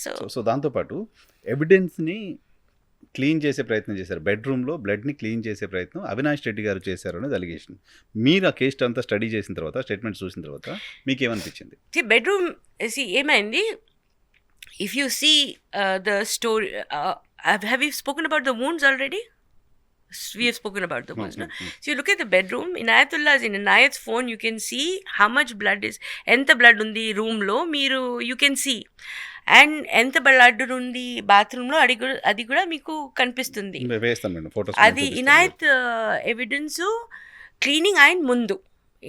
So so దాంతోపాటు ఎవిడెన్స్ని clean చేసే ప్రయత్నం చేశారు. బెడ్రూమ్లో బ్లడ్ని క్లీన్ చేసే ప్రయత్నం అవినాష్ రెడ్డి గారు చేశారు అనేది అలిగేషన్. మీరు ఆ కేసు అంతా స్టడీ చేసిన తర్వాత, స్టేట్మెంట్ చూసిన తర్వాత మీకేమనిపించింది? బెడ్రూమ్ ఏమైంది, if you see the story, have you spoken about the wounds already? We have spoken about the wounds. No? So you look at the bedroom, Inayatullah's, in Inayat's phone you can see how much blood is, ఎంత blood ఉంది రూమ్లో మీరు you can see, and ఎంత blood ఉంది బాత్రూంలో అది కూడా మీకు కనిపిస్తుంది. అది ఇనాయత్ ఎవిడెన్స్ క్లీనింగ్ అయిన ముందు.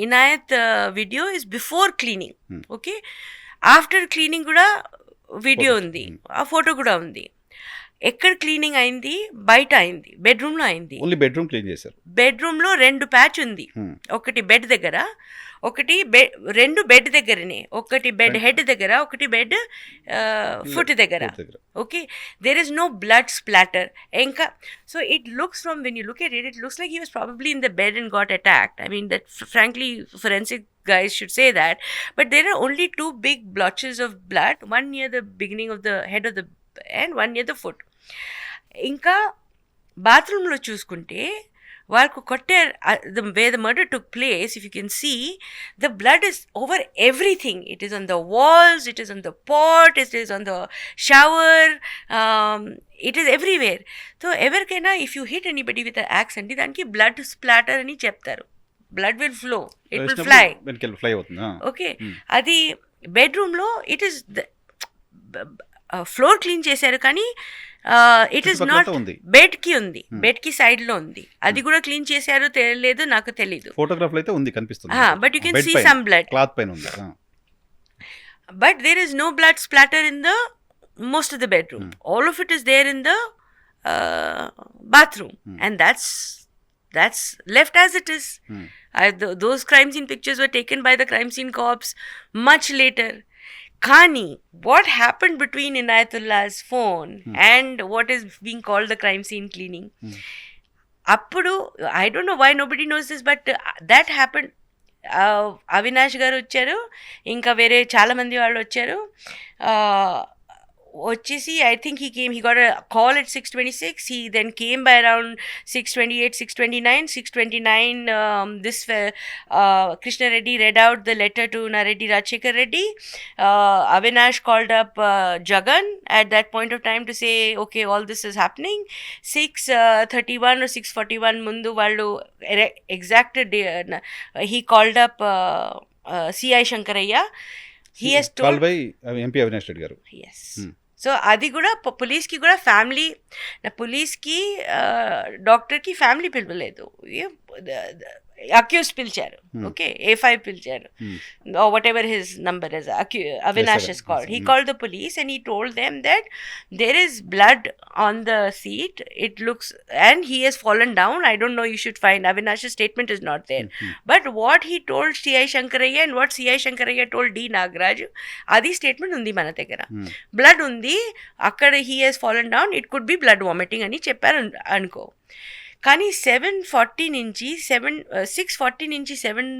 Inayat video is before cleaning. Okay, after cleaning కూడా వీడియో ఉంది, ఆ ఫోటో కూడా ఉంది. ఎక్కడ క్లీనింగ్ అయింది? బయట అయింది, బెడ్రూమ్లో అయింది. ఓన్లీ బెడ్రూమ్ క్లీన్ చేశారు. బెడ్రూమ్లో 2 ప్యాచ్ ఉంది, ఒకటి బెడ్ దగ్గర, ఒకటి రెండు బెడ్ దగ్గరనే, ఒకటి బెడ్ హెడ్ దగ్గర, ఒకటి బెడ్ ఫుట్ దగ్గర. Okay, there is no blood splatter. ఇంకా so it looks from when you look at it looks like he was probably in the bed and got attacked. I mean that frankly forensic guys should say that, but there are only 2 big blotches of blood, one near the beginning of the head of the and one near the foot. ఇంకా బాత్రూంలో చూసుకుంటే వాళ్ళకు కొట్టారు, the way the murder took place, if you can see, the blood is over everything. It is on the walls, it is on the pot, it is on the shower, it is everywhere. So ఎవరికైనా if you hit anybody with an axe అంటే దానికి blood splatter అని చెప్తారు. blood will flow, it will fly. Okay, అది బెడ్రూమ్లో it is floor clean చేశారు, కానీ it is not బెడ్కి ఉంది, బెడ్కి సైడ్లో ఉంది, అది కూడా క్లీన్ చేశారు తెలియలేదు, నాకు తెలీదు. ఫోటోగ్రాఫ్లో అయితే ఉంది, కనిపిస్తుంది, but you can see some blood, cloth పైన ఉంది. But there is no blood splatter in the most of the bedroom. All of it is there in the bathroom, and that's left as it is. Those crime scene pictures were taken by the crime scene cops much later. Kani, what happened between Inayatullah's phone and what is being called the crime scene cleaning? Appudu, I don't know why nobody knows this, but that happened. Avinash గారు వచ్చారు, ఇంకా వేరే చాలా మంది వాళ్ళు వచ్చారు. వచ్చేసి I think he got a call at 6:26. He then came by around 6:28, 6:29. This Krishna Reddy read out the letter to Nareddy Rajshekar Reddy. Avinash called up Jagan at that point of time to say, okay, all this is happening. 6:31 or 6:41 mundu vallu exact he called up C.I. Shankaraya. He has told called by MP Avinash Reddy garu. Yes. So అది కూడా పోలీస్కి కూడా family, పోలీస్కి డాక్టర్కి family పిలవలేదు, accuse పిలిచారు. Okay, A5 పిలిచారు, whatever his number is, Avinash is called. He called the police and he told them that there is blood on the seat, it looks, and he has fallen down. I don't know, you should find, Avinash's statement is not there, but what he told C.I. Shankaraya and what C.I. Shankaraya told D. Nagaraj, అది statement ఉంది మన దగ్గర. Blood ఉంది అక్కడ, he has fallen down, it could be blood vomiting అని చెప్పారు అనుకో. కానీ 6:40 నుంచి 7